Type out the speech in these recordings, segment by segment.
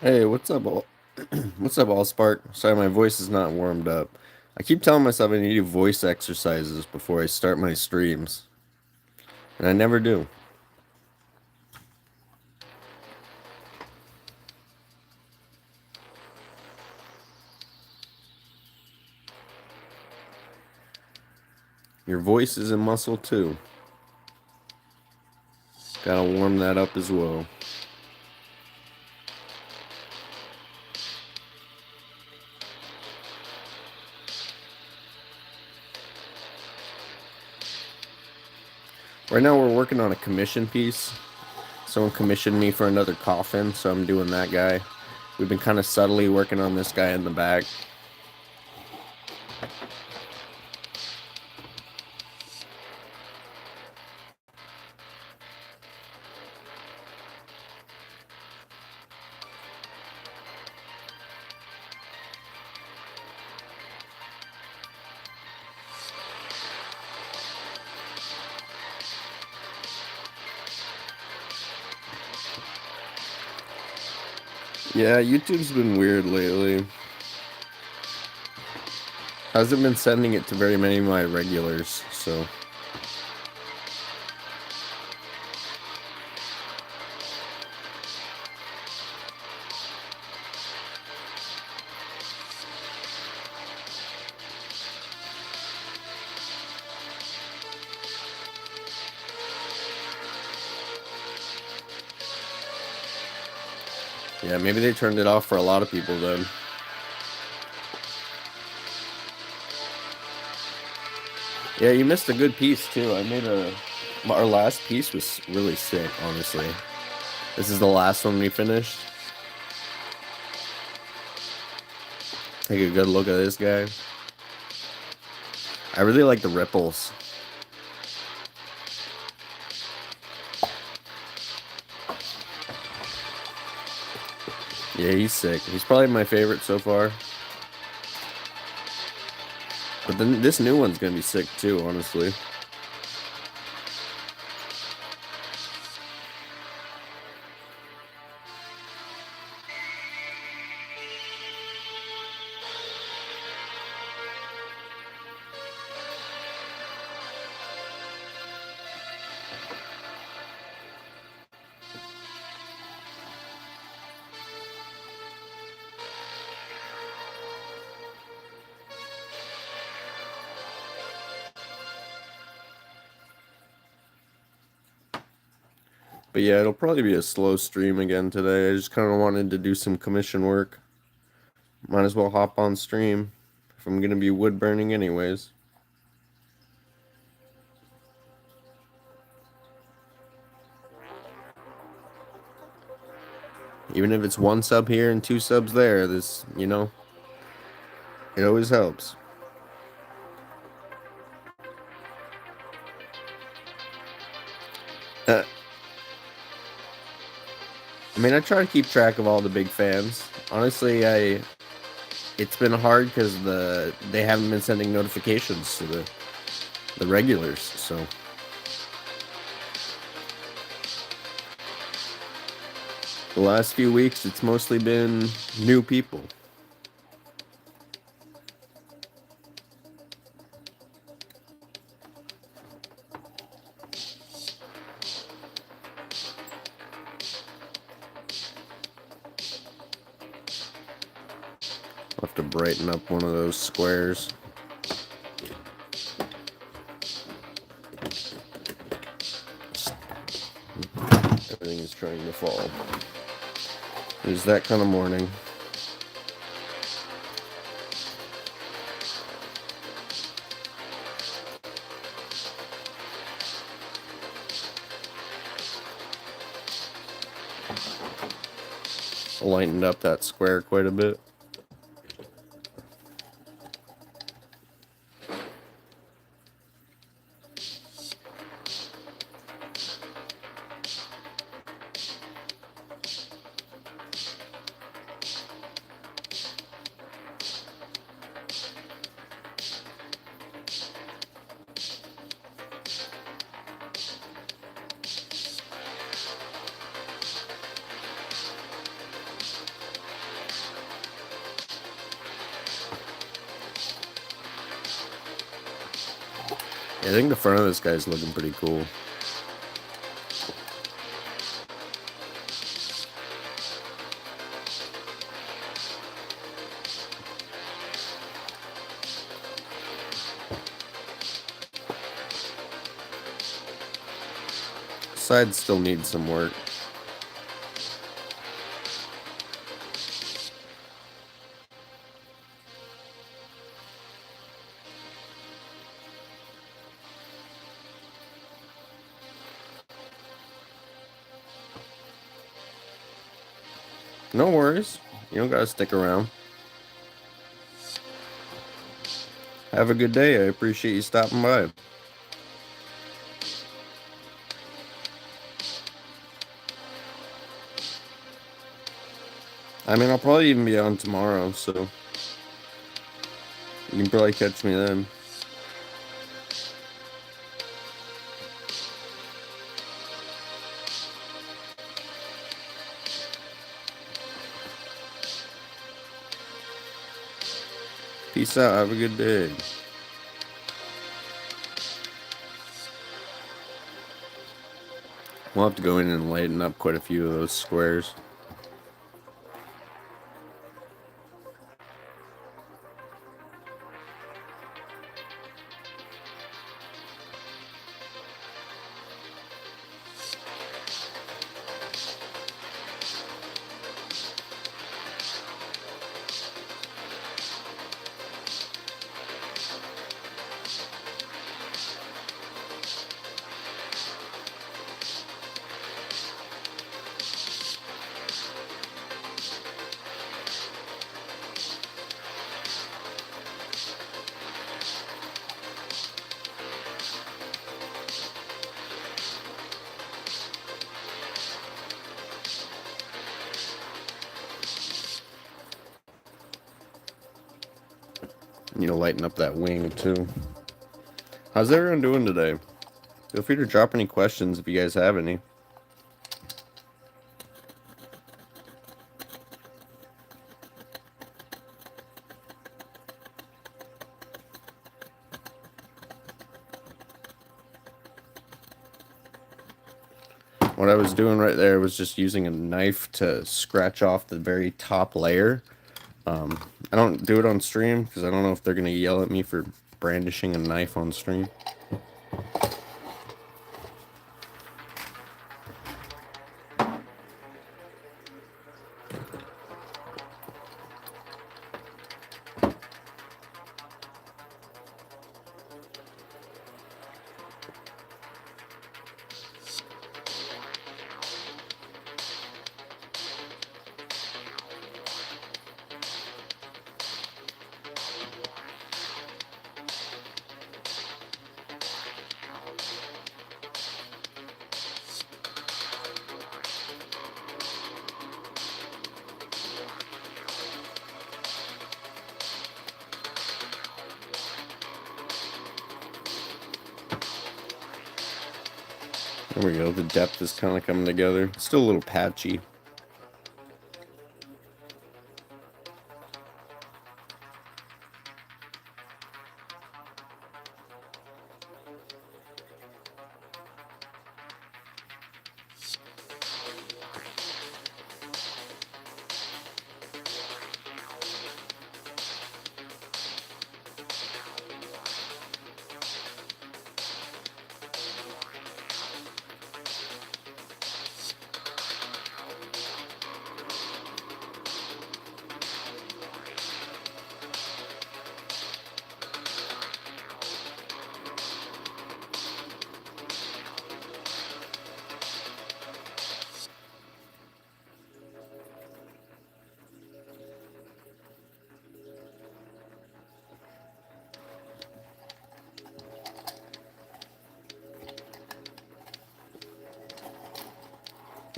Hey, what's up, what's up, Allspark? Sorry, my voice is not warmed up. I keep telling myself I need to do voice exercises before I start my streams, and I never do. Your voice is a muscle too. Gotta warm that up as well. Right now, we're working on a commission piece. Someone commissioned me for another coffin, so I'm doing that guy. We've been kind of subtly working on this guy in the back. Yeah, YouTube's been weird lately. Hasn't been sending it to very many of my regulars, so. Yeah, maybe they turned it off for a lot of people then. Yeah, you missed a good piece too. Our last piece was really sick, honestly. This is the last one we finished. Take a good look at this guy. I really like the ripples. Yeah, he's sick. He's probably my favorite so far. But then this new one's gonna be sick too, honestly. But yeah, it'll probably be a slow stream again today. I just kind of wanted to do some commission work. Might as well hop on stream if I'm gonna be wood burning anyways. Even if it's one sub here and two subs there, it always helps. Uh, I mean, I try to keep track of all the big fans. Honestly, it's been hard because they haven't been sending notifications to the regulars. So the last few weeks, it's mostly been new people. I'll have to brighten up one of those squares. Everything is trying to fall. It is that kind of morning. I lightened up that square quite a bit. I think the front of this guy's looking pretty cool. Side still needs some work. No worries. You don't gotta stick around. Have a good day. I appreciate you stopping by. I mean, I'll probably even be on tomorrow, so you can probably catch me then. Peace out. Have a good day. We'll have to go in and lighten up quite a few of those squares. You know, lighten up that wing too. How's everyone doing today? Feel free to drop any questions if you guys have any. What I was doing right there was just using a knife to scratch off the very top layer. I don't do it on stream because I don't know if they're going to yell at me for brandishing a knife on stream. There we go. The depth is kind of coming together. It's still a little patchy.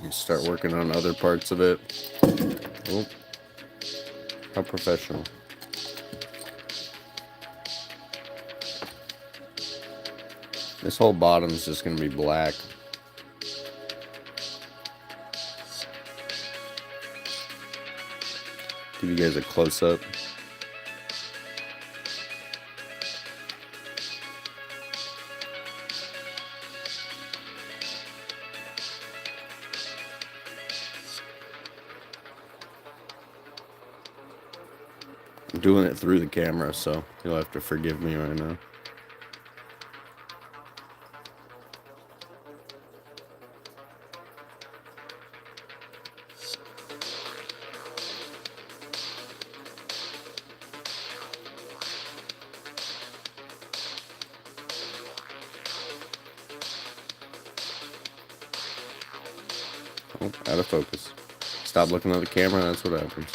You start working on other parts of it. Oh, how professional. This whole bottom is just going to be black. Give you guys a close-up. doing it through the camera, so you'll have to forgive me right now. Oh, out of focus. Stop looking at the camera, that's what happens.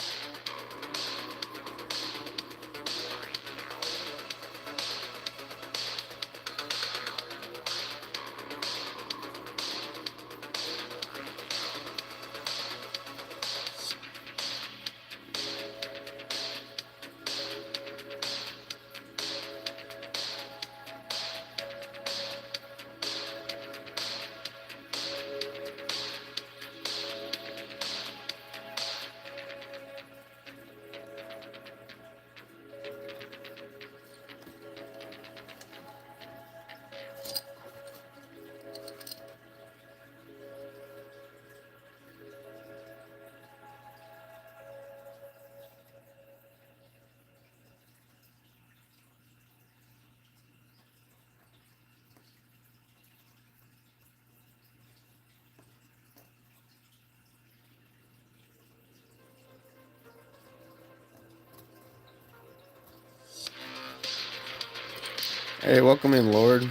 Hey, welcome in, Lord.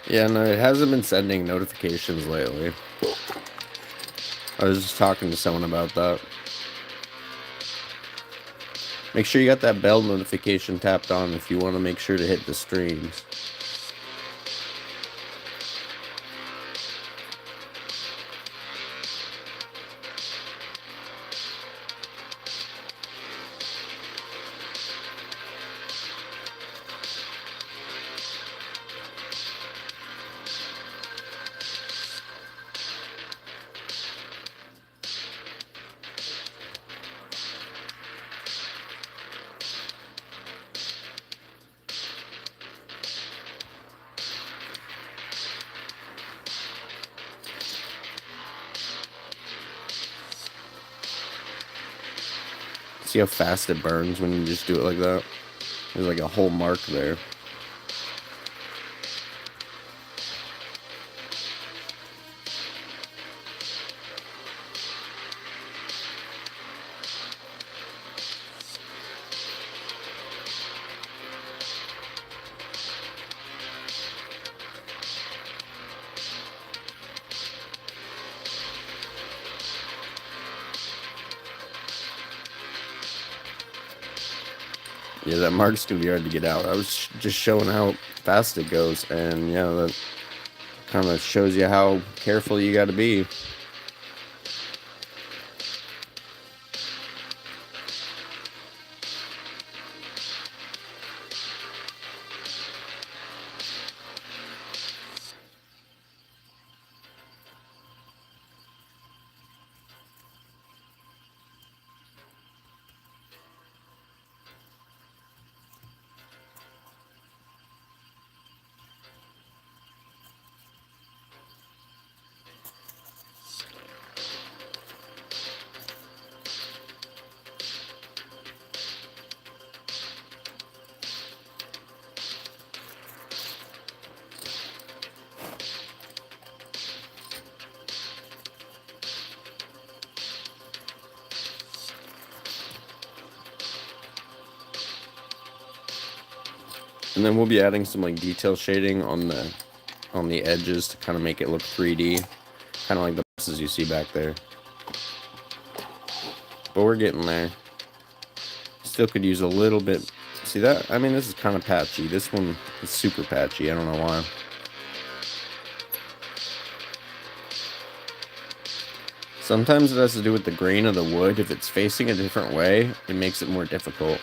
Yeah, no, it hasn't been sending notifications lately. I was just talking to someone about that. Make sure you got that bell notification tapped on if you want to make sure to hit the streams. See how fast it burns when you just do it like that? There's like a whole mark there. Yeah, that mark's gonna be hard to get out. I was just showing how fast it goes, and yeah, that kind of shows you how careful you got to be. And then we'll be adding some like detail shading on the edges to kind of make it look 3D, kind of like the boxes you see back there. But we're getting there. Still could use a little bit. See that? I mean, this is kind of patchy. This one is super patchy. I don't know why. Sometimes it has to do with the grain of the wood. If it's facing a different way, it makes it more difficult.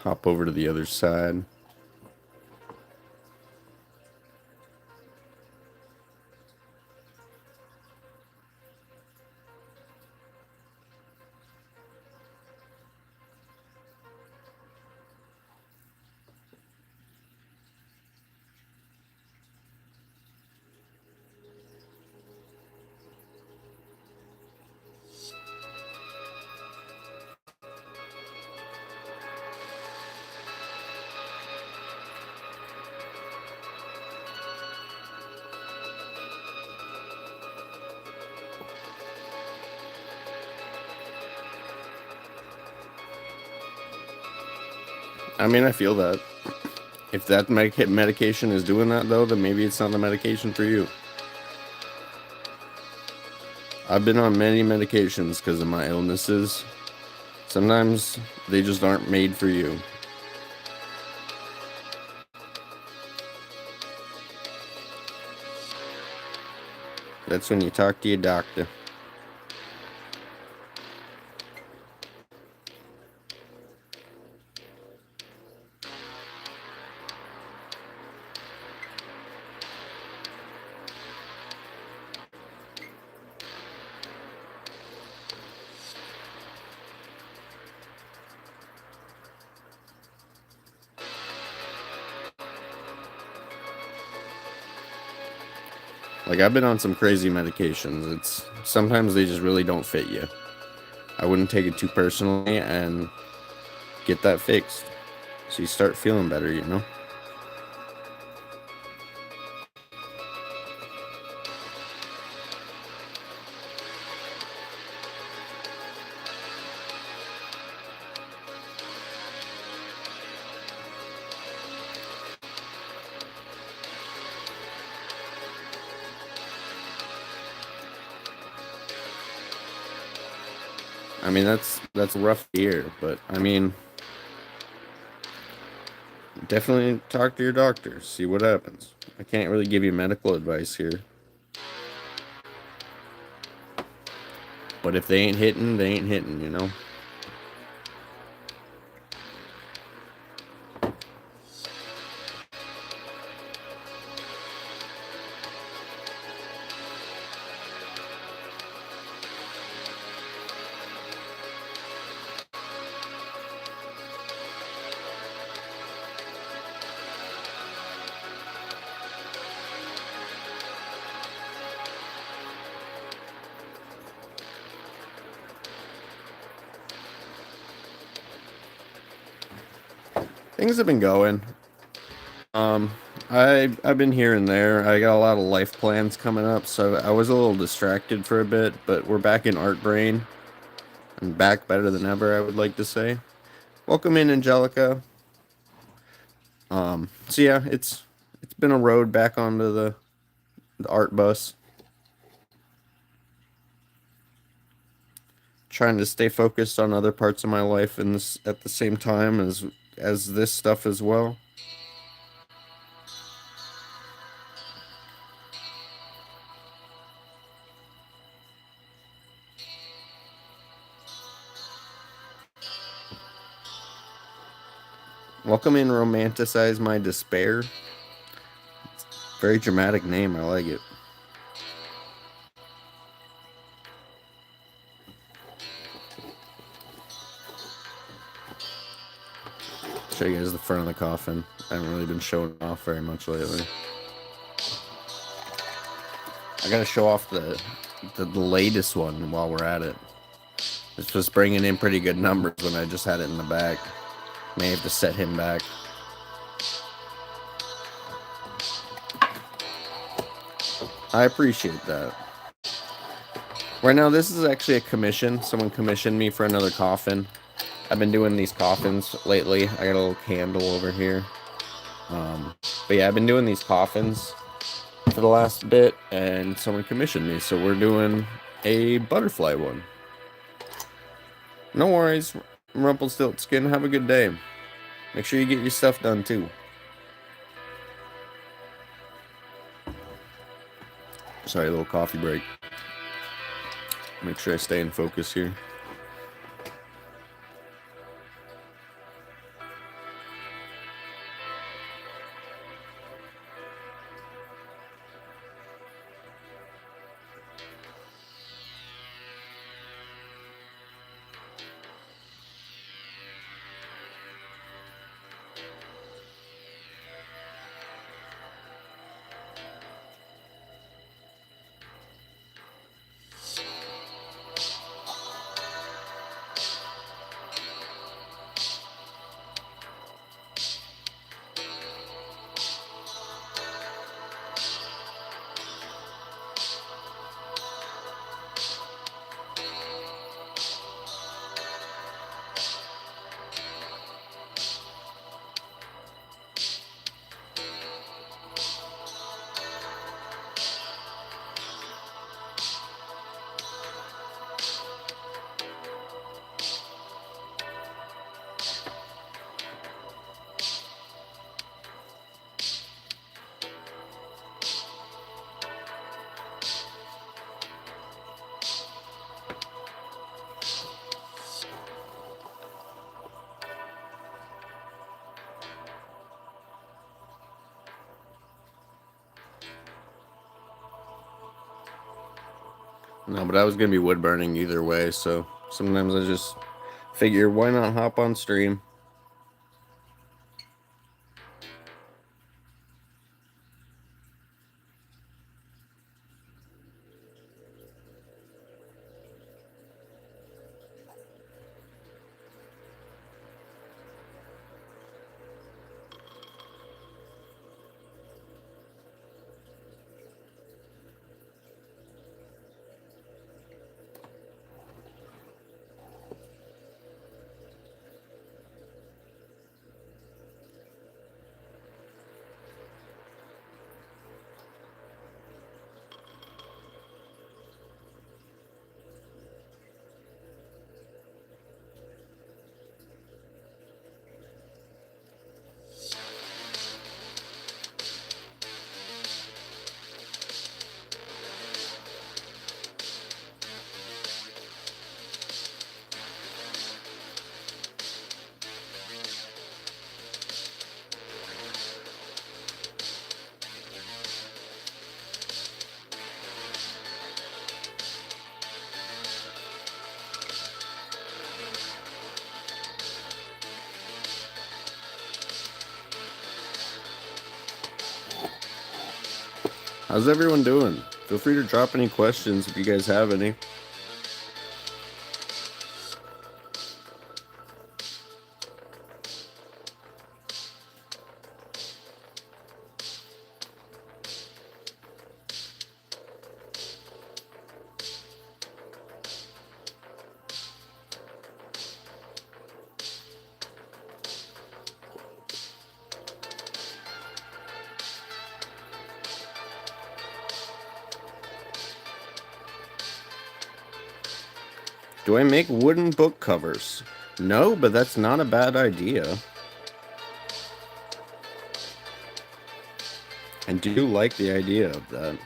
hop over to the other side. I mean, I feel that. If that medication is doing that, though, then maybe it's not the medication for you. I've been on many medications because of my illnesses. Sometimes they just aren't made for you. That's when you talk to your doctor. Like, I've been on some crazy medications. It's sometimes they just really don't fit you. I wouldn't take it too personally and get that fixed. So you start feeling better, you know? I mean, that's a rough year, but I mean, definitely talk to your doctor, see what happens. I can't really give you medical advice here. But if they ain't hitting, they ain't hitting, you know? Things have been going. I've been here and there. I got a lot of life plans coming up, so I was a little distracted for a bit, but we're back in Art Brain. I'm back better than ever, I would like to say. Welcome in, Angelica. So yeah, it's been a road back onto the art bus. Trying to stay focused on other parts of my life and this at the same time as this stuff as well. Welcome in, Romanticize My Despair. Very dramatic name, I like it. Show you guys the front of the coffin. I haven't really been showing off very much lately. I gotta show off the latest one while we're at it. This was bringing in pretty good numbers when I just had it in the back. May have to set him back. I appreciate that. Right now, this is actually a commission. Someone commissioned me for another coffin. I've been doing these coffins lately. I got a little candle over here. But yeah, I've been doing these coffins for the last bit, and someone commissioned me, so we're doing a butterfly one. No worries, Rumpelstiltskin. Have a good day. Make sure you get your stuff done too. Sorry, a little coffee break. Make sure I stay in focus here. No, but I was gonna be wood burning either way, so sometimes I just figure why not hop on stream. How's everyone doing? Feel free to drop any questions if you guys have any. Do I make wooden book covers? No, but that's not a bad idea. I do like the idea of that.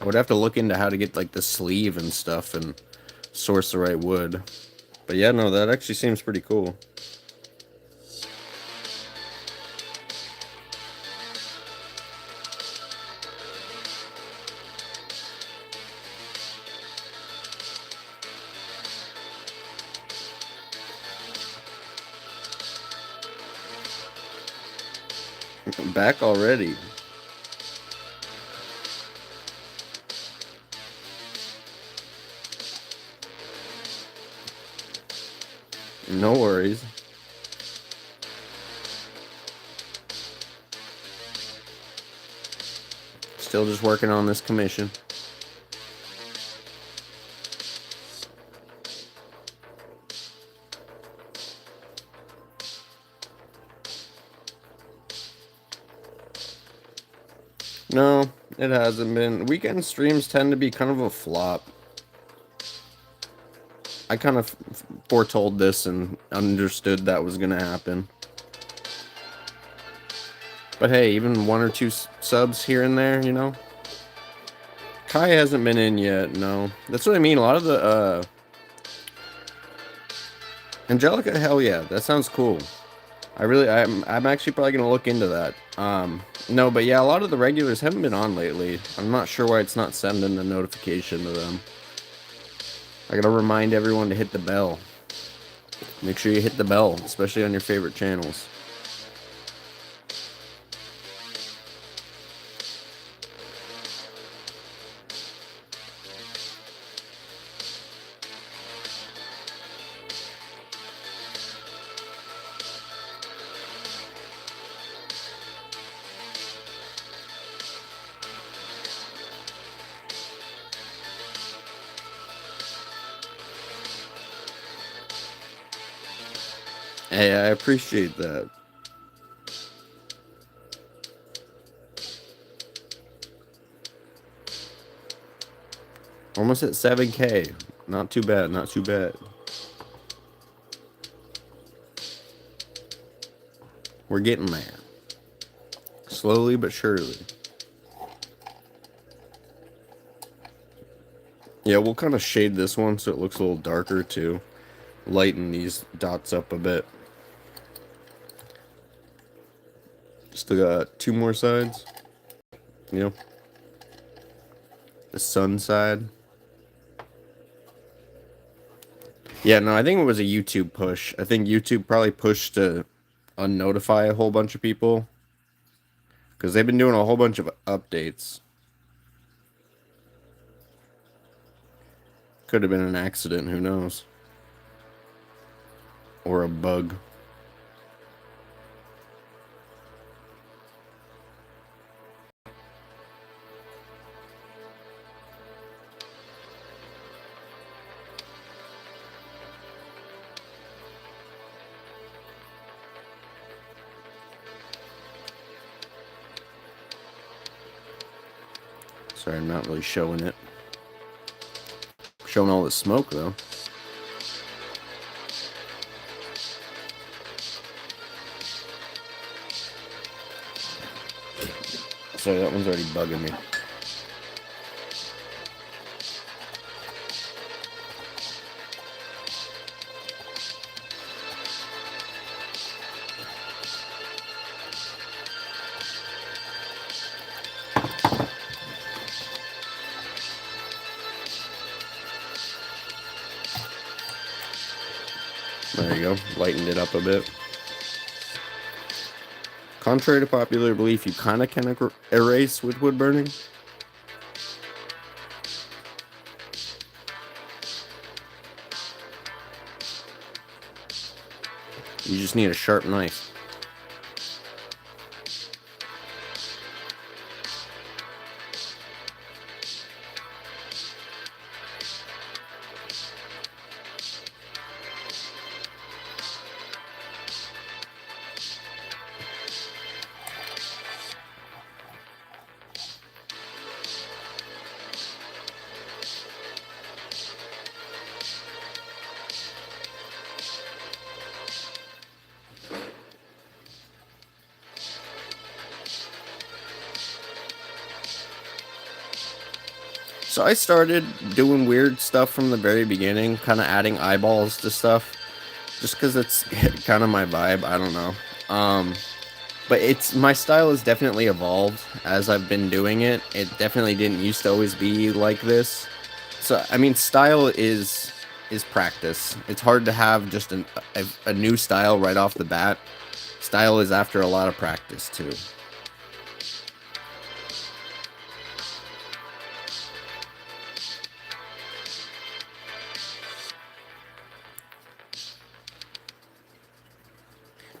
I would have to look into how to get like the sleeve and stuff and source the right wood. But yeah, no, that actually seems pretty cool. Back already. No worries. Still just working on this commission. No, it hasn't been. Weekend streams tend to be kind of a flop. I kind of foretold this and understood that was going to happen. But hey, even one or two subs here and there, you know? Kai hasn't been in yet, no. That's what I mean. A lot of the, Angelica, hell yeah, that sounds cool. I'm actually probably gonna look into that. No, but yeah, a lot of the regulars haven't been on lately. I'm not sure why it's not sending a notification to them. I gotta remind everyone to hit the bell. Make sure you hit the bell, especially on your favorite channels. Hey, I appreciate that. Almost at 7K. Not too bad, not too bad. We're getting there. Slowly but surely. Yeah, we'll kind of shade this one so it looks a little darker too. lighten these dots up a bit. Still got 2 more sides. You know, the sun side. Yeah, no, I think it was a YouTube push. I think YouTube probably pushed to unnotify a whole bunch of people because they've been doing a whole bunch of updates. Could have been an accident, who knows? Or a bug. Sorry, I'm not really showing it. Showing all the smoke, though. Sorry, that one's already bugging me. There you go. Lightened it up a bit. Contrary to popular belief, you kind of can erase with wood burning. You just need a sharp knife. So I started doing weird stuff from the very beginning, kind of adding eyeballs to stuff, just because it's kind of my vibe. I don't know. But my style has definitely evolved as I've been doing it. It definitely didn't used to always be like this. So I mean, style is practice. It's hard to have just a new style right off the bat. Style is after a lot of practice too.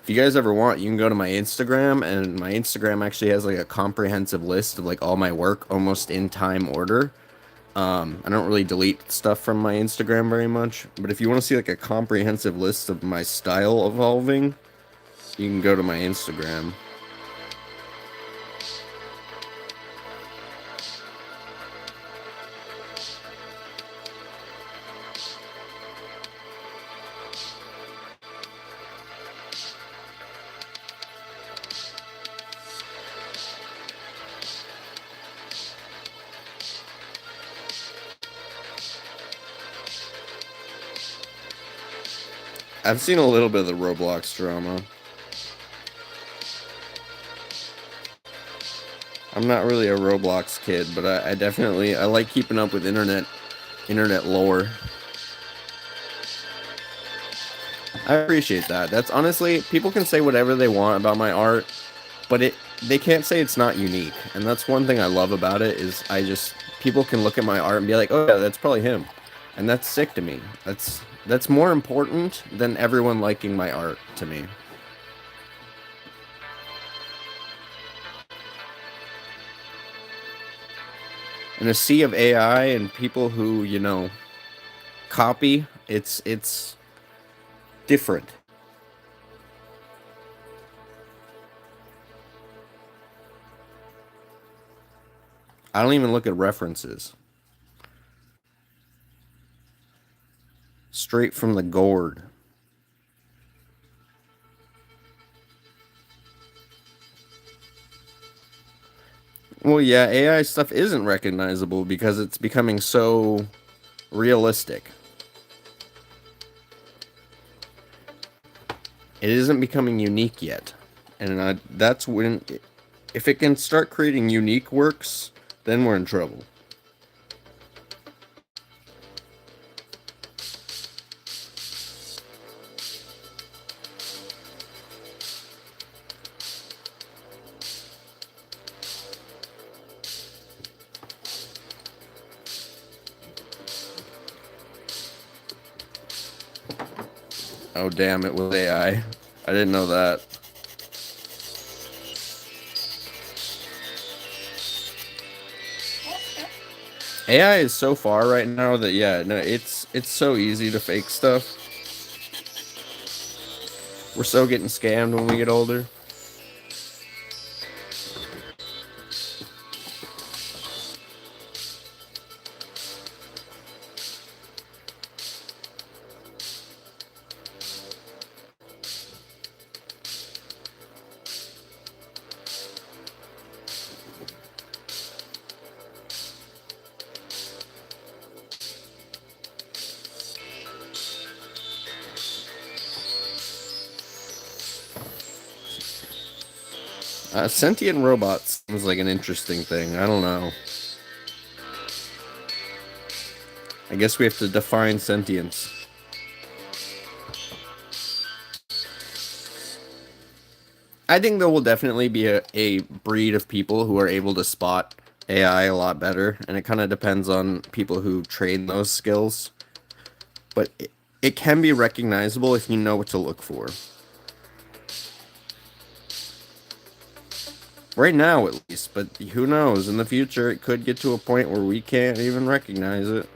If you guys ever want, you can go to my Instagram, and my Instagram actually has like a comprehensive list of like all my work almost in time order. I don't really delete stuff from my Instagram very much, but if you want to see like a comprehensive list of my style evolving, you can go to my Instagram. I've seen a little bit of the Roblox drama. I'm not really a Roblox kid, but I definitely I like keeping up with internet lore. I appreciate that. That's honestly, people can say whatever they want about my art, but they can't say it's not unique. And that's one thing I love about it is people can look at my art and be like, "Oh yeah, that's probably him." And that's sick to me. That's more important than everyone liking my art to me. In a sea of AI and people who, copy, it's different. I don't even look at references. Straight from the gourd. Well, yeah, AI stuff isn't recognizable because it's becoming so realistic. it isn't becoming unique yet. And that's when, if it can start creating unique works, then we're in trouble. Oh, damn, it was AI. I didn't know that. AI is so far right now that, yeah, no, it's so easy to fake stuff. We're so getting scammed when we get older. Sentient robots seems like an interesting thing. I don't know. I guess we have to define sentience. I think there will definitely be a breed of people who are able to spot AI a lot better, and it kind of depends on people who train those skills. But it can be recognizable if you know what to look for. Right now, at least, but who knows? In the future, it could get to a point where we can't even recognize it.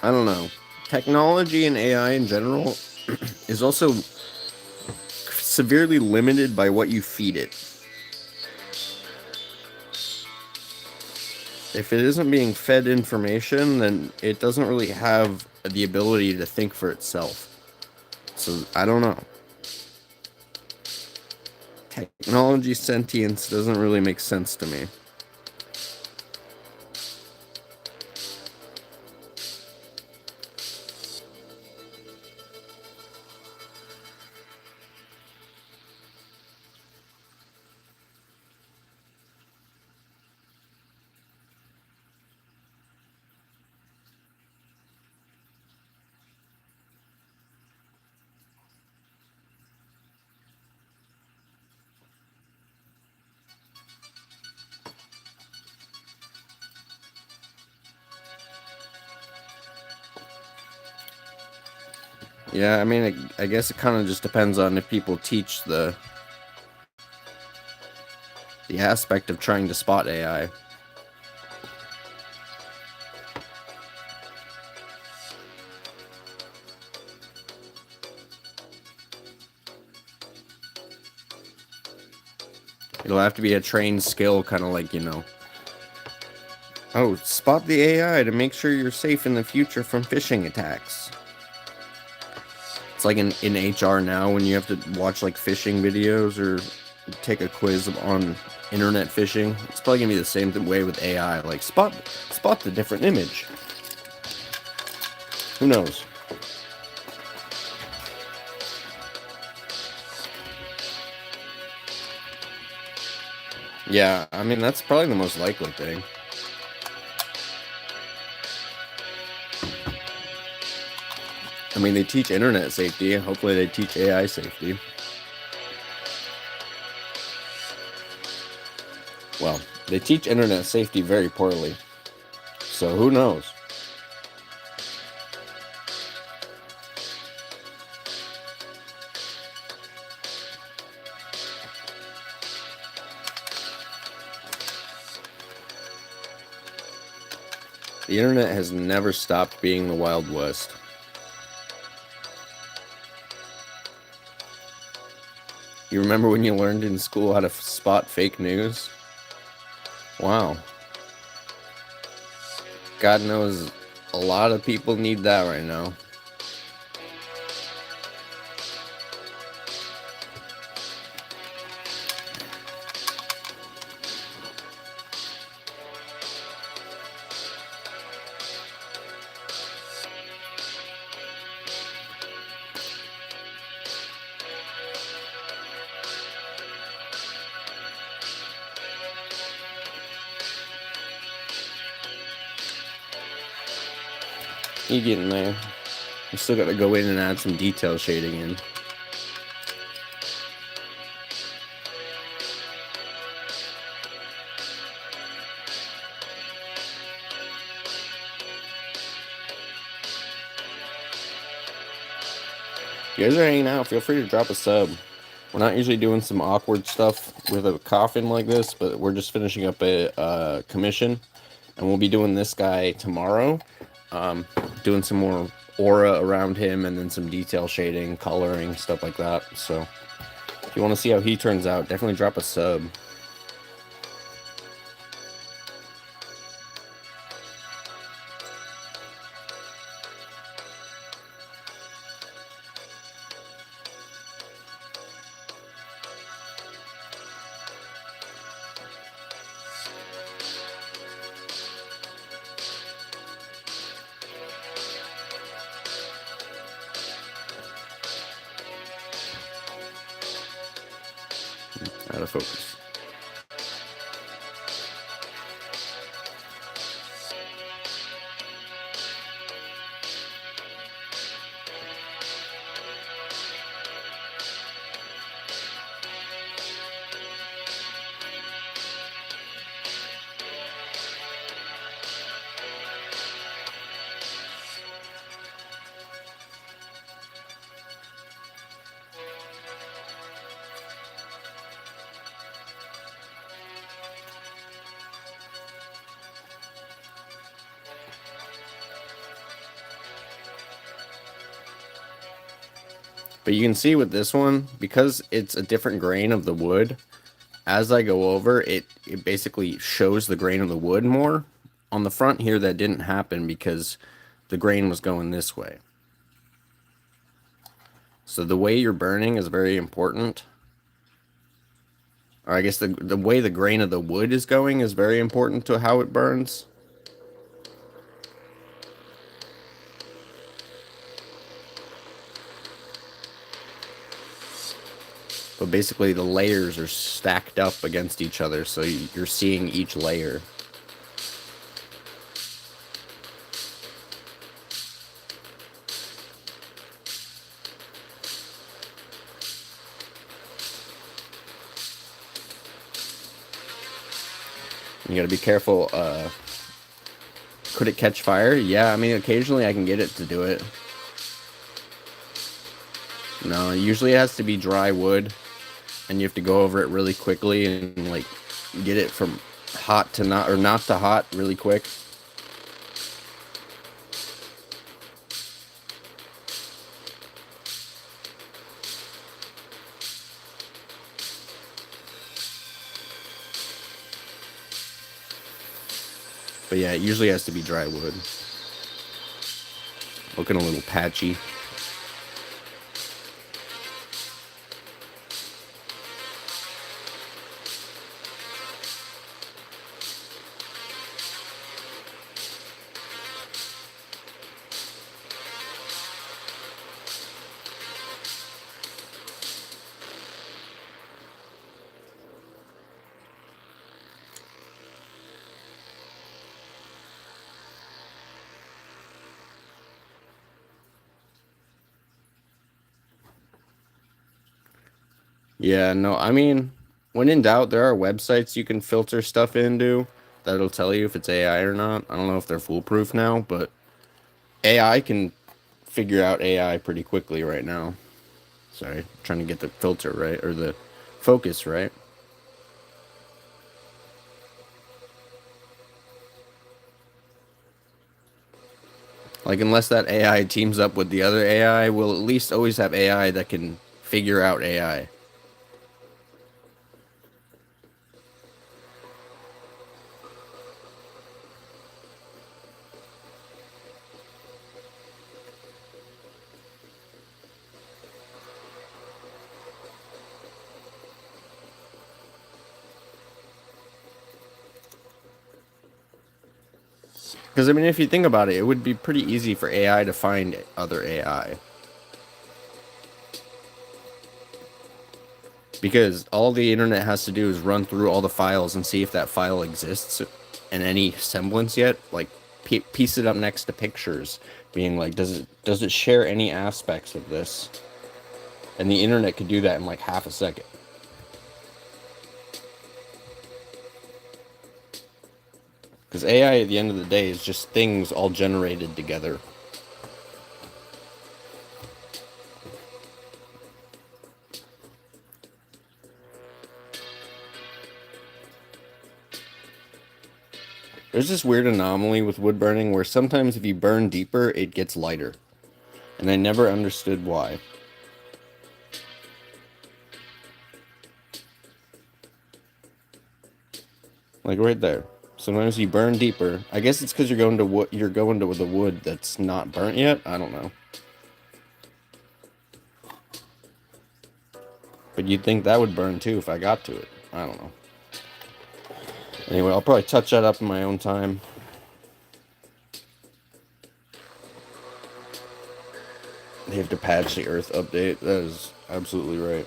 I don't know. Technology and AI in general is also severely limited by what you feed it. If it isn't being fed information, then it doesn't really have the ability to think for itself. So, I don't know. Technology sentience doesn't really make sense to me. Yeah, I mean, I guess it kind of just depends on if people teach the aspect of trying to spot AI. It'll have to be a trained skill, kind of like, oh, spot the AI to make sure you're safe in the future from phishing attacks. It's like in HR now when you have to watch like phishing videos or take a quiz on internet phishing. It's probably gonna be the same way with AI. Like spot the different image. Who knows? Yeah, I mean that's probably the most likely thing. I mean, they teach internet safety. Hopefully, they teach AI safety. Well, they teach internet safety very poorly. So who knows? The internet has never stopped being the Wild West. You remember when you learned in school how to spot fake news? Wow. God knows a lot of people need that right now. You getting there. You still got to go in and add some detail shading in. If you guys are hanging out, feel free to drop a sub. We're not usually doing some awkward stuff with a coffin like this, but we're just finishing up a commission, and we'll be doing this guy tomorrow. Doing some more aura around him, and then some detail shading, coloring, stuff like that. So if you want to see how he turns out, definitely drop a sub. Out of focus. But you can see with this one, because it's a different grain of the wood, as I go over, it basically shows the grain of the wood more. On the front here, that didn't happen because the grain was going this way. So the way you're burning is very important. Or I guess the way the grain of the wood is going is very important to how it burns. But basically the layers are stacked up against each other, so you're seeing each layer. You gotta be careful. Could it catch fire? Yeah, I mean, occasionally I can get it to do it. No, usually it has to be dry wood, and you have to go over it really quickly and like get it from hot to not, or not to hot really quick. But yeah, it usually has to be dry wood. Looking a little patchy. Yeah, no, I mean, when in doubt, there are websites you can filter stuff into that'll tell you if it's AI or not. I don't know if they're foolproof now, but AI can figure out AI pretty quickly right now. Sorry, trying to get the filter right, or the focus right. Like, unless that AI teams up with the other AI, we'll at least always have AI that can figure out AI. Because, I mean, if you think about it, it would be pretty easy for AI to find other AI. Because all the internet has to do is run through all the files and see if that file exists in any semblance yet. Like, piece it up next to pictures, being like, does it share any aspects of this? And the internet could do that in like half a second. Because AI at the end of the day is just things all generated together. There's this weird anomaly with wood burning where sometimes if you burn deeper, it gets lighter. And I never understood why. Like right there. Sometimes you burn deeper. I guess it's because you're going to the wood that's not burnt yet. I don't know. But you'd think that would burn too if I got to it. I don't know. Anyway, I'll probably touch that up in my own time. They have to patch the Earth update. That is absolutely right.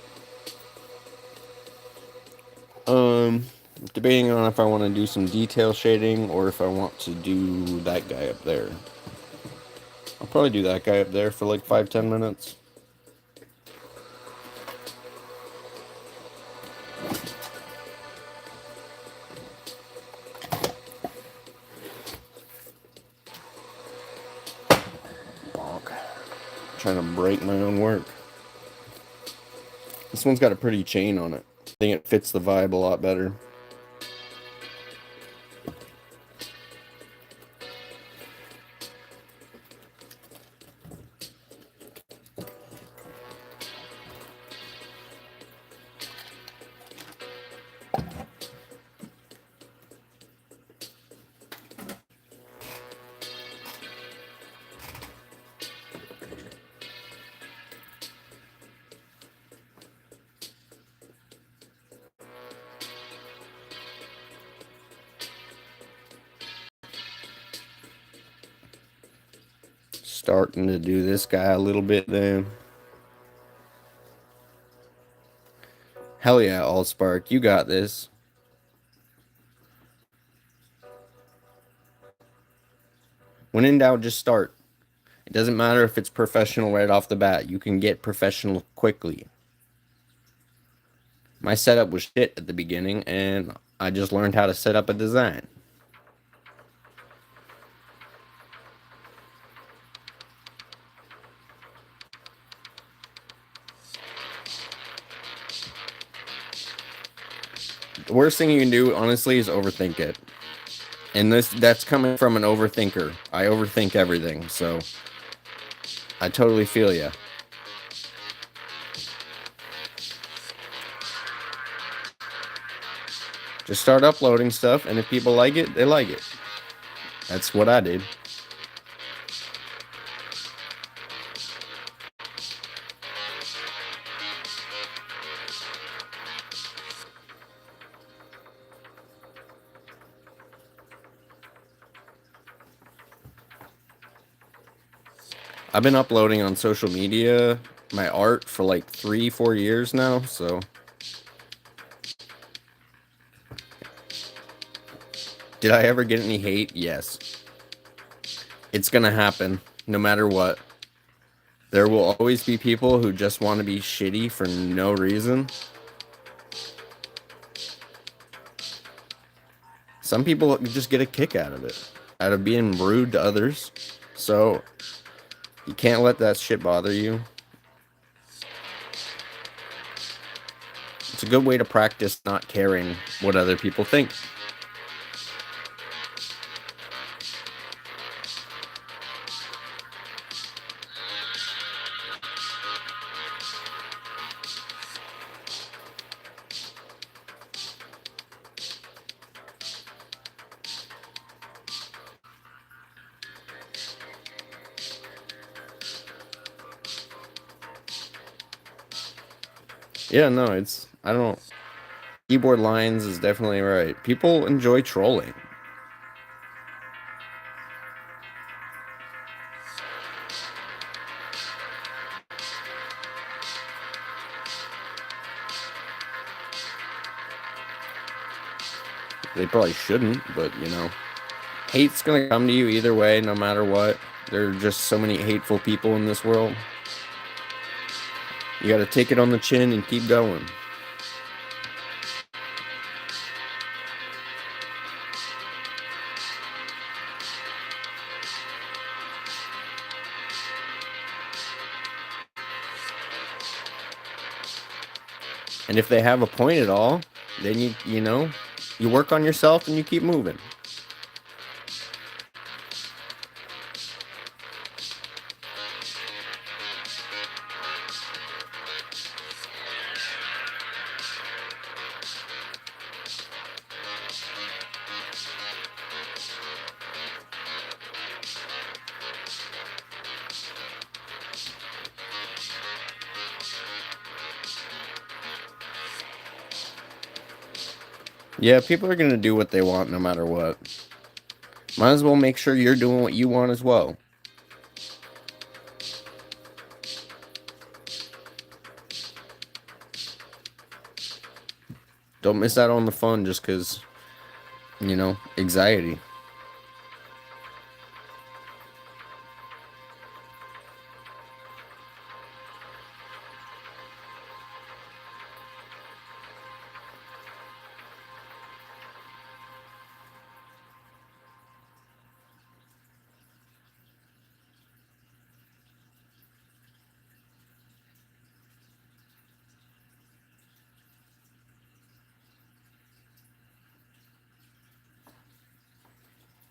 Debating on if I want to do some detail shading or if I want to do that guy up there. I'll probably do that guy up there for like 5-10 minutes. Bonk. Trying to break my own work. This one's got a pretty chain on it. I think it fits the vibe a lot better. Starting to do this guy a little bit then. Hell yeah, Allspark, you got this. When in doubt, just start. It doesn't matter if it's professional right off the bat. You can get professional quickly. My setup was shit at the beginning, and I just learned how to set up a design. The worst thing you can do, honestly, is overthink it. And that's coming from an overthinker. I overthink everything, so I totally feel ya. Just start uploading stuff, and if people like it, they like it. That's what I did. I've been uploading on social media my art for like 3-4 years now, so did I ever get any hate? Yes. It's gonna happen, no matter what. There will always be people who just want to be shitty for no reason. Some people just get a kick out of it, out of being rude to others. So you can't let that shit bother you. It's a good way to practice not caring what other people think. Yeah, no, I don't. Keyboard lines is definitely right. People enjoy trolling. They probably shouldn't, but you know, hate's gonna come to you either way, no matter what. There are just so many hateful people in this world. You gotta take it on the chin and keep going. And if they have a point at all, then you know, you work on yourself and you keep moving. Yeah, people are gonna do what they want no matter what. Might as well make sure you're doing what you want as well. Don't miss out on the fun just because, you know, anxiety.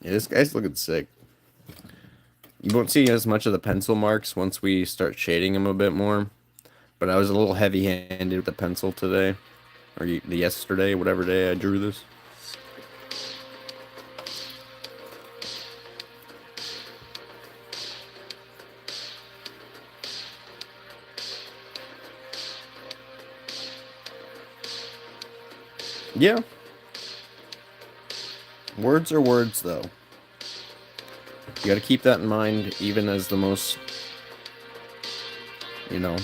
Yeah, this guy's looking sick. You won't see as much of the pencil marks once we start shading him a bit more. But I was a little heavy-handed with the pencil today. Or yesterday, whatever day I drew this. Yeah. Words are words, though. You gotta keep that in mind, even as the most, you know,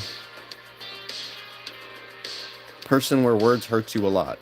person where words hurt you a lot.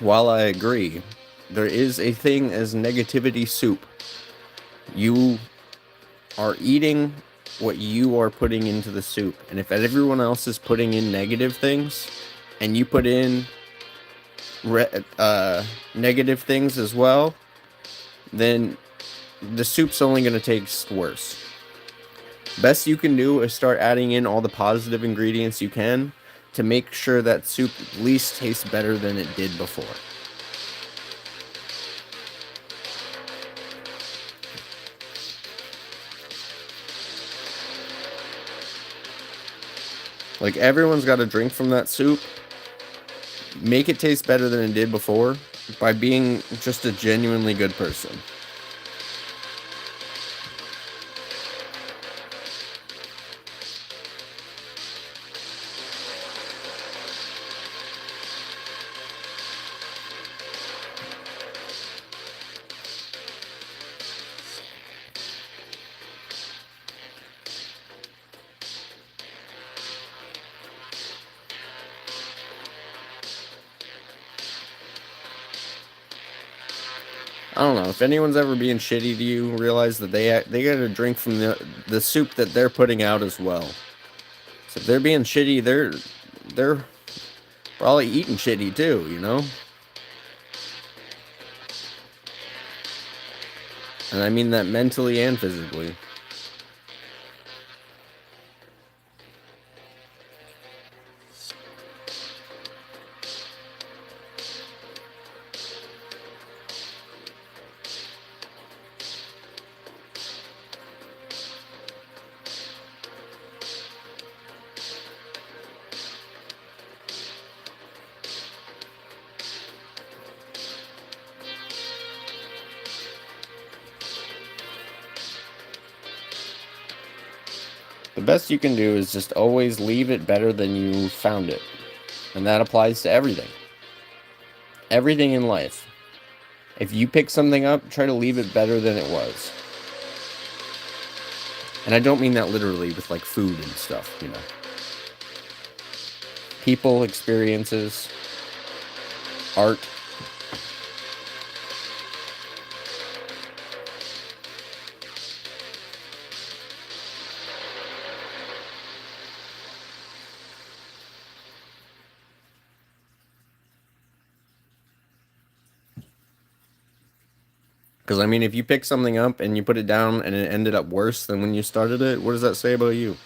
While I agree, there is a thing as negativity soup. You are eating what you are putting into the soup. And if everyone else is putting in negative things, and you put in negative things as well, then the soup's only going to taste worse. Best you can do is start adding in all the positive ingredients you can to make sure that soup at least tastes better than it did before. Like, everyone's got to drink from that soup. Make it taste better than it did before by being just a genuinely good person. I don't know if anyone's ever being shitty to you. Realize that they got to drink from the soup that they're putting out as well. So if they're being shitty, they're probably eating shitty too. You know, and I mean that mentally and physically. The best you can do is just always leave it better than you found it. And that applies to everything. Everything in life. If you pick something up, try to leave it better than it was. And I don't mean that literally with like food and stuff, you know. People, experiences, art. Because, I mean, if you pick something up and you put it down and it ended up worse than when you started it, what does that say about you?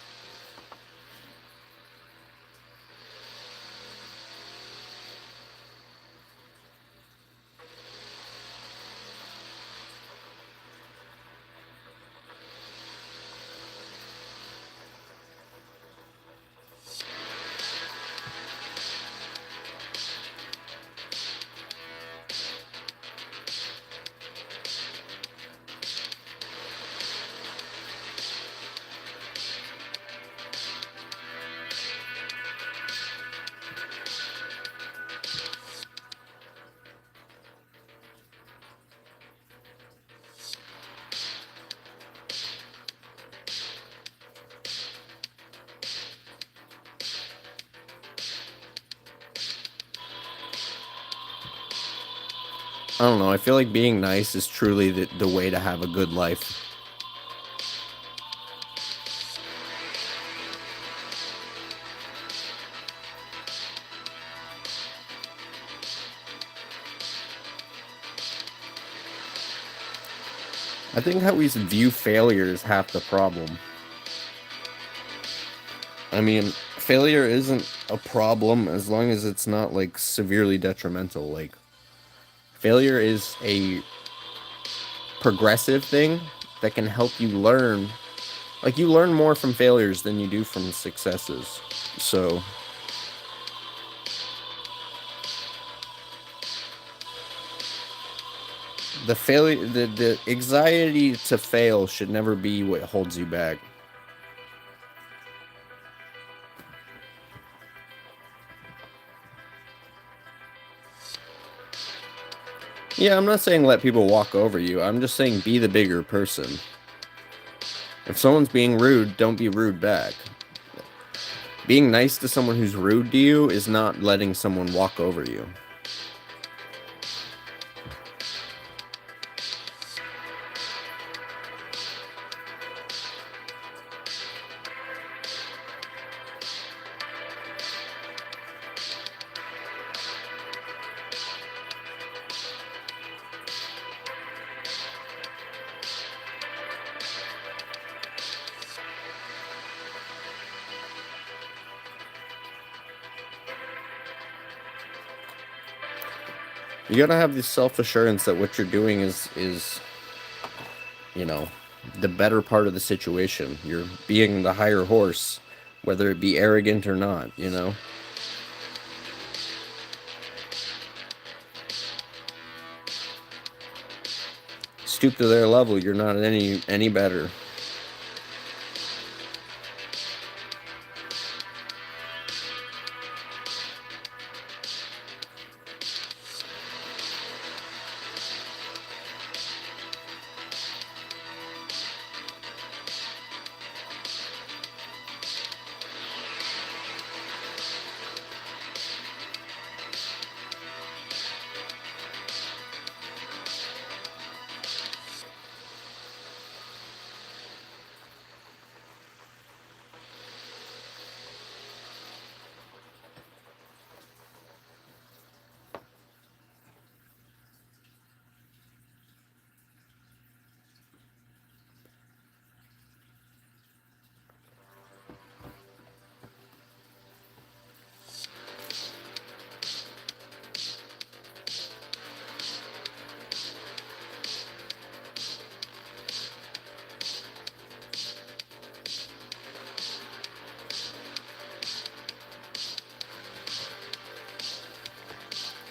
I don't know. I feel like being nice is truly the way to have a good life. I think how we view failure is half the problem. I mean, failure isn't a problem as long as it's not like severely detrimental. Like, failure is a progressive thing that can help you learn. Like, you learn more from failures than you do from successes. So, the anxiety to fail should never be what holds you back. Yeah, I'm not saying let people walk over you. I'm just saying be the bigger person. If someone's being rude, don't be rude back. Being nice to someone who's rude to you is not letting someone walk over you. You gotta have this self-assurance that what you're doing is, you know, the better part of the situation. You're being the higher horse, whether it be arrogant or not, you know? Stoop to their level, you're not any better.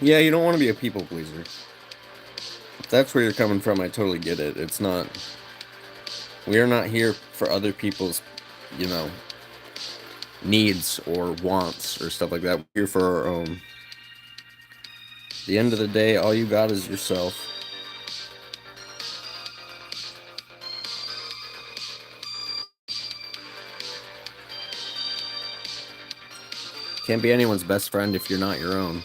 Yeah, you don't want to be a people pleaser. If that's where you're coming from, I totally get it. It's not. We are not here for other people's you know, needs or wants or stuff like that. We're here for our own. At the end of the day, all you got is yourself. Can't be anyone's best friend if you're not your own.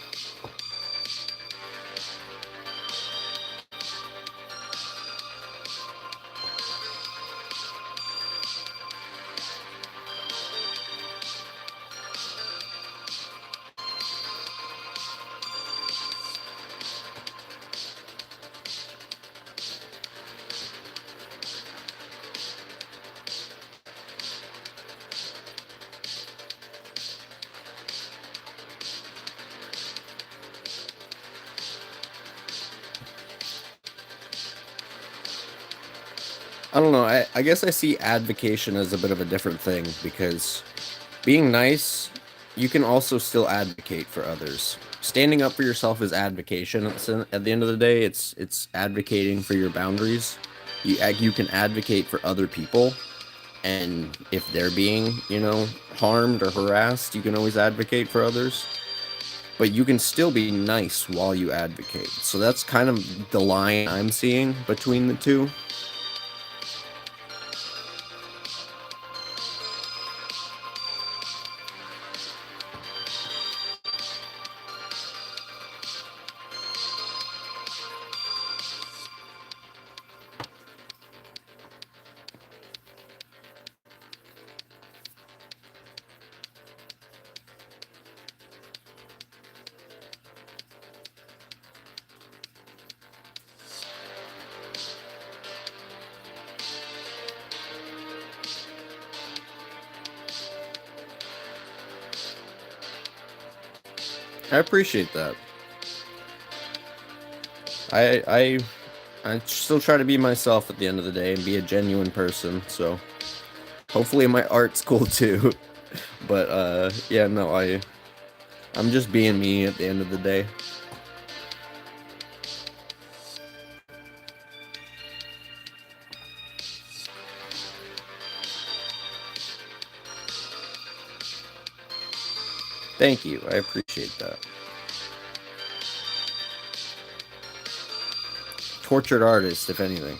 I don't know. I guess I see advocation as a bit of a different thing because being nice, you can also still advocate for others. Standing up for yourself is advocation. At the end of the day, it's advocating for your boundaries. You can advocate for other people, and if they're being, harmed or harassed, you can always advocate for others. But you can still be nice while you advocate. So that's kind of the line I'm seeing between the two. I appreciate that. I I I still try to be myself at the end of the day and be a genuine person. So hopefully my art's cool too. But yeah, no, I'm just being me at the end of the day. Thank you. I appreciate that. Tortured artist, if anything.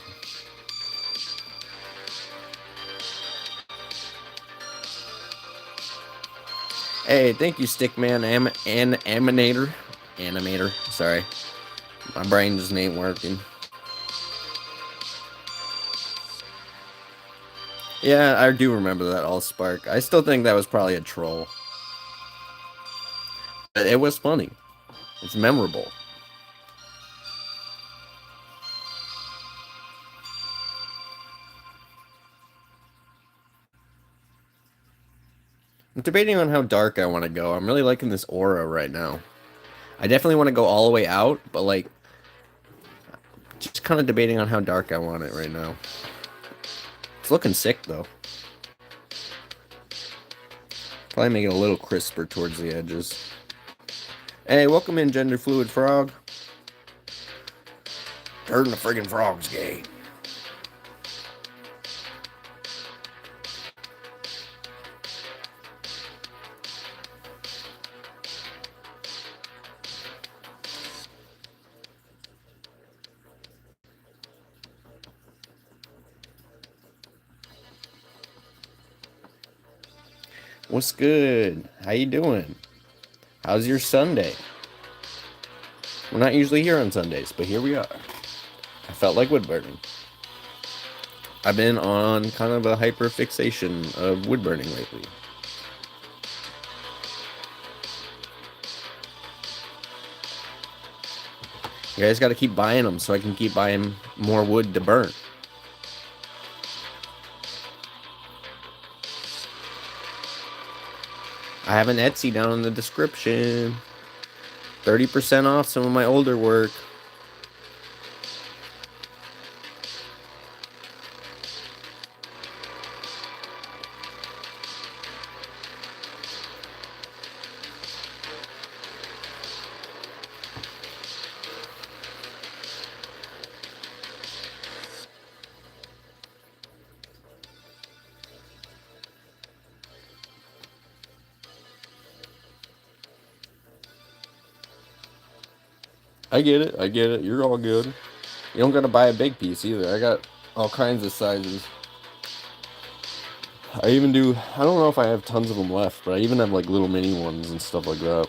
Hey, thank you, Stickman Animator. Animator. Sorry. My brain just ain't working. Yeah, I do remember that Allspark. I still think that was probably a troll. But it was funny. It's memorable. I'm debating on how dark I want to go. I'm really liking this aura right now. I definitely want to go all the way out, but like, just kind of debating on how dark I want it right now. It's looking sick though. Probably make it a little crisper towards the edges. Hey, welcome in, Gender Fluid Frog. Turn the friggin' frog's gay. What's good? How you doing? How's your Sunday? We're not usually here on Sundays, but here we are. I felt like wood burning. I've been on kind of a hyper fixation of wood burning lately. You guys got to keep buying them so I can keep buying more wood to burn. I have an Etsy down in the description. 30% off some of my older work. I get it. I get it. You're all good. You don't gotta buy a big piece either. I got all kinds of sizes. I even do. I don't know if I have tons of them left, but I even have like little mini ones and stuff like that.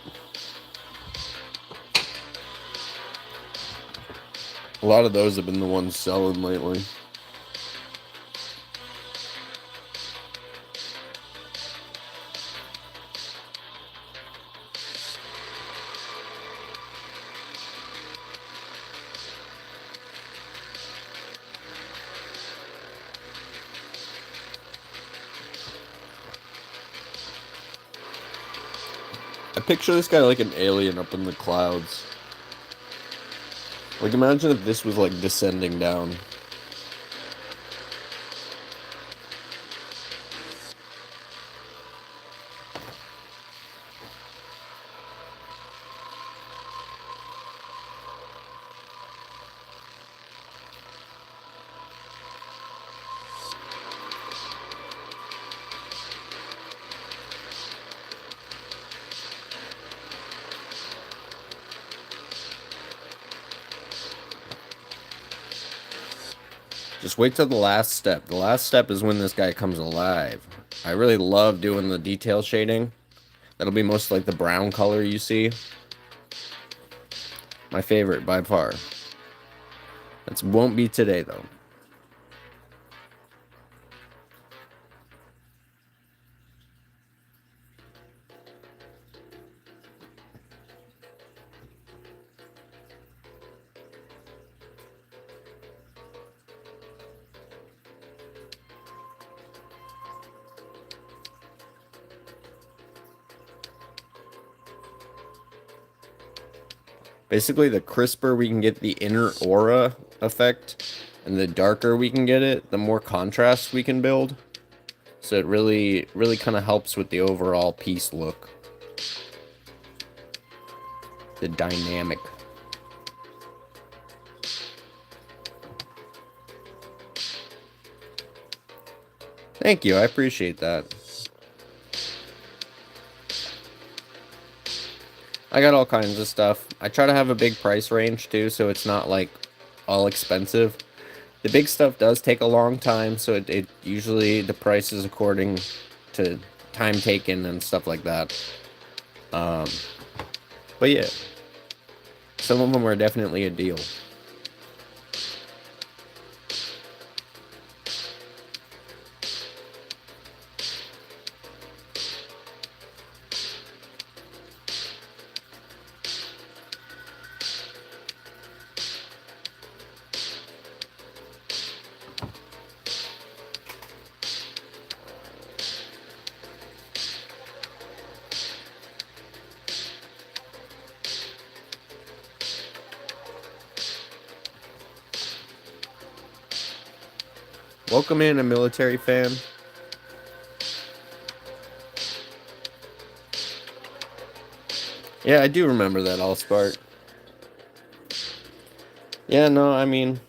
A lot of those have been the ones selling lately. I picture this guy like an alien up in the clouds. Like, imagine if this was like descending down. Just wait till the last step. The last step is when this guy comes alive. I really love doing the detail shading. That'll be most like the brown color you see. My favorite by far. That won't be today though. Basically, the crisper we can get the inner aura effect, and the darker we can get it, the more contrast we can build. So it really, really kind of helps with the overall piece look. The dynamic. Thank you, I appreciate that. I got all kinds of stuff. I try to have a big price range too, so it's not like all expensive. The big stuff does take a long time, so it usually the price is according to time taken and stuff like that. But yeah, some of them are definitely a deal. Welcome in, a military fan. Yeah, I do remember that Allspark. Yeah, no, I mean,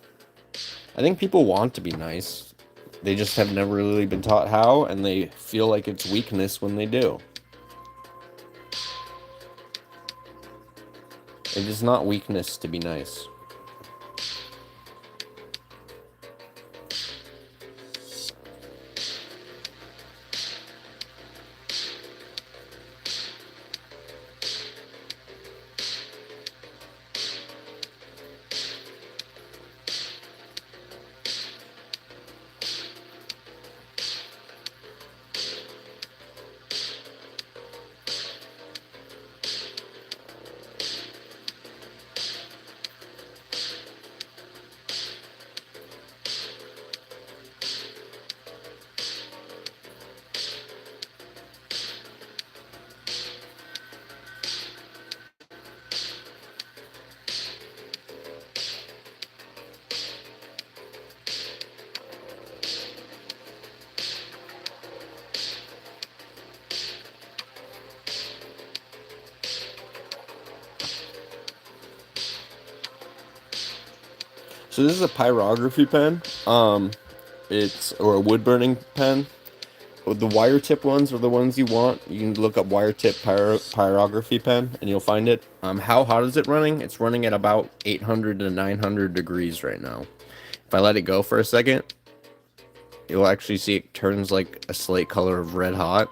I think people want to be nice. They just have never really been taught how, and they feel like it's weakness when they do. It is not weakness to be nice. So this is a pyrography pen. It's or a wood burning pen. The wire tip ones are the ones you want. You can look up wire tip pyrography pen and you'll find it. How hot is it running? It's running at about 800 to 900 degrees right now. If I let it go for a second, you'll actually see it turns like a slate color of red hot.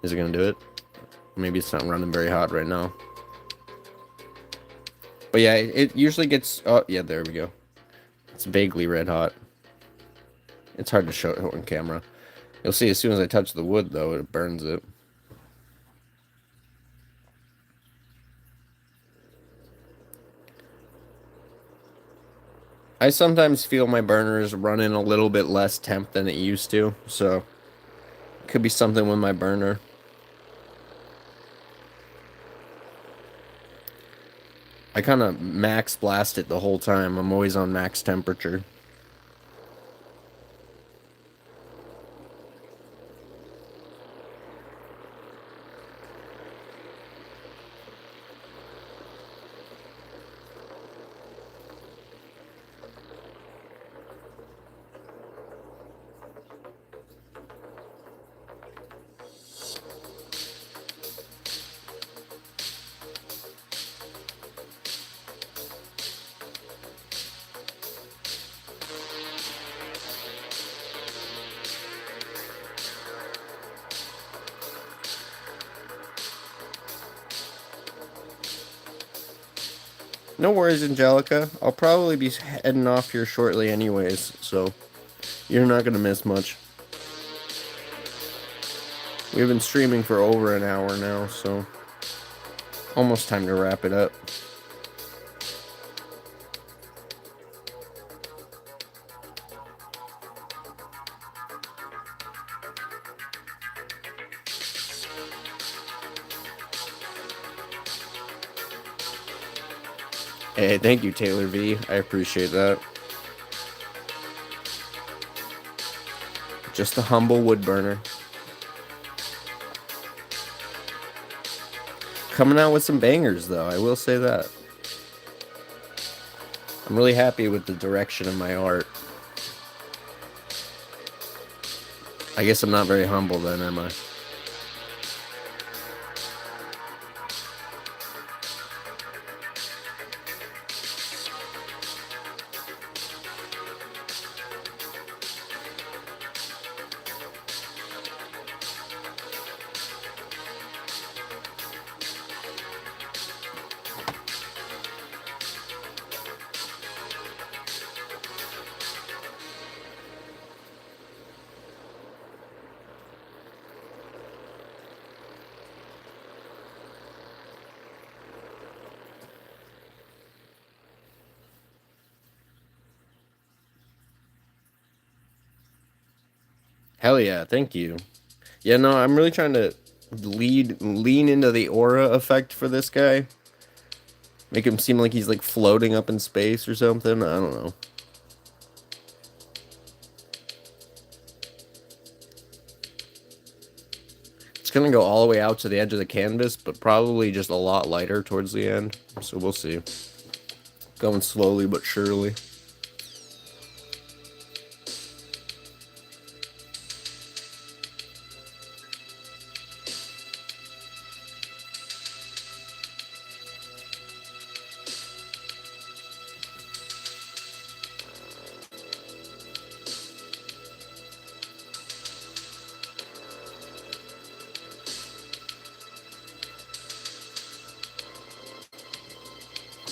Is it gonna do it? Maybe it's not running very hot right now. But yeah, it usually gets, oh yeah, there we go. It's vaguely red hot. It's hard to show it on camera. You'll see as soon as I touch the wood, though, it burns it. I sometimes feel my burner is running a little bit less temp than it used to, so it could be something with my burner. I kind of max blast it the whole time. I'm always on max temperature. No worries, Angelica. I'll probably be heading off here shortly anyways, so you're not going to miss much. We've been streaming for over an hour now, so almost time to wrap it up. Hey, thank you, Taylor V. I appreciate that. Just a humble wood burner. Coming out with some bangers, though, I will say that. I'm really happy with the direction of my art. I guess I'm not very humble then, am I? Hell yeah, thank you. Yeah, no, I'm really trying to lean into the aura effect for this guy. Make him seem like he's like floating up in space or something. I don't know. It's gonna go all the way out to the edge of the canvas, but probably just a lot lighter towards the end. So we'll see. Going slowly but surely.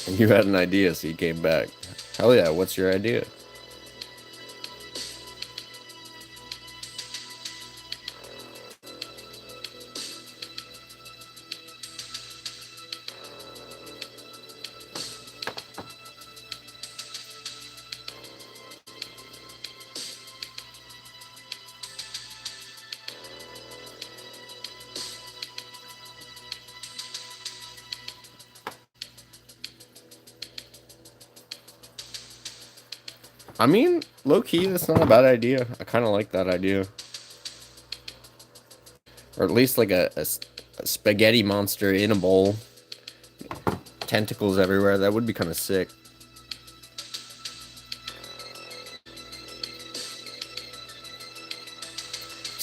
And you had an idea, so you came back. Hell yeah, what's your idea? I mean, low key, that's not a bad idea. I kind of like that idea. Or at least like a spaghetti monster in a bowl. Tentacles everywhere. That would be kind of sick.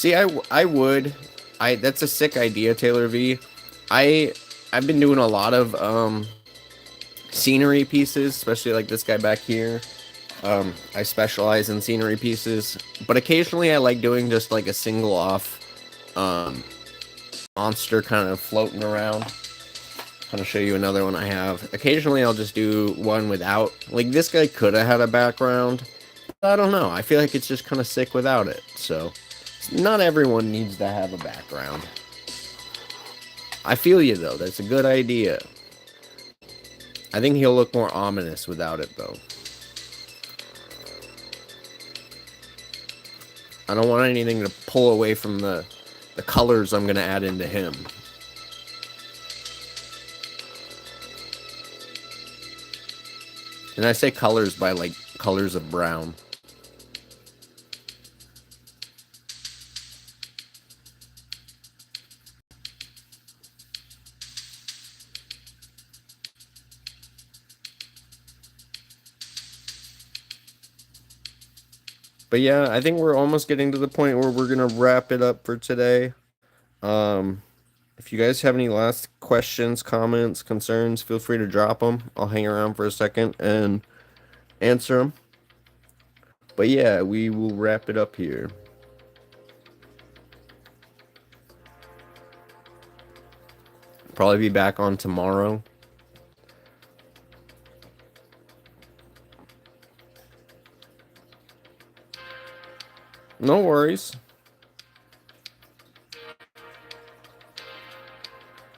See, I would. That's a sick idea, Taylor V. I I've been doing a lot of scenery pieces, especially like this guy back here. I specialize in scenery pieces, but occasionally I like doing just like a single off um monster kind of floating around. I'm gonna show you another one I have. Occasionally I'll just do one without. Like this guy could have had a background. I don't know. I feel like it's just kind of sick without it. So not everyone needs to have a background. I feel you though. That's a good idea. I think he'll look more ominous without it though. I don't want anything to pull away from the colors I'm gonna add into him. And I say colors by like colors of brown. But yeah, I think we're almost getting to the point where we're gonna wrap it up for today. If you guys have any last questions, comments, concerns, feel free to drop them. I'll hang around for a second and answer them. But yeah, we will wrap it up here. Probably be back on tomorrow. No worries.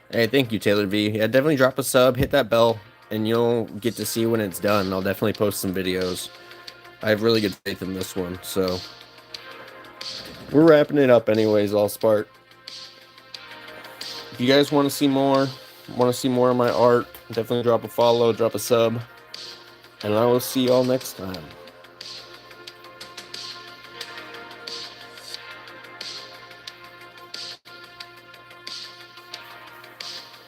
Hey, thank you, Taylor V. Yeah, definitely drop a sub, hit that bell, and you'll get to see when it's done. I'll definitely post some videos. I have really good faith in this one, so we're wrapping it up anyways, Allspark. If you guys want to see more of my art, definitely drop a follow, drop a sub, and I will see y'all next time.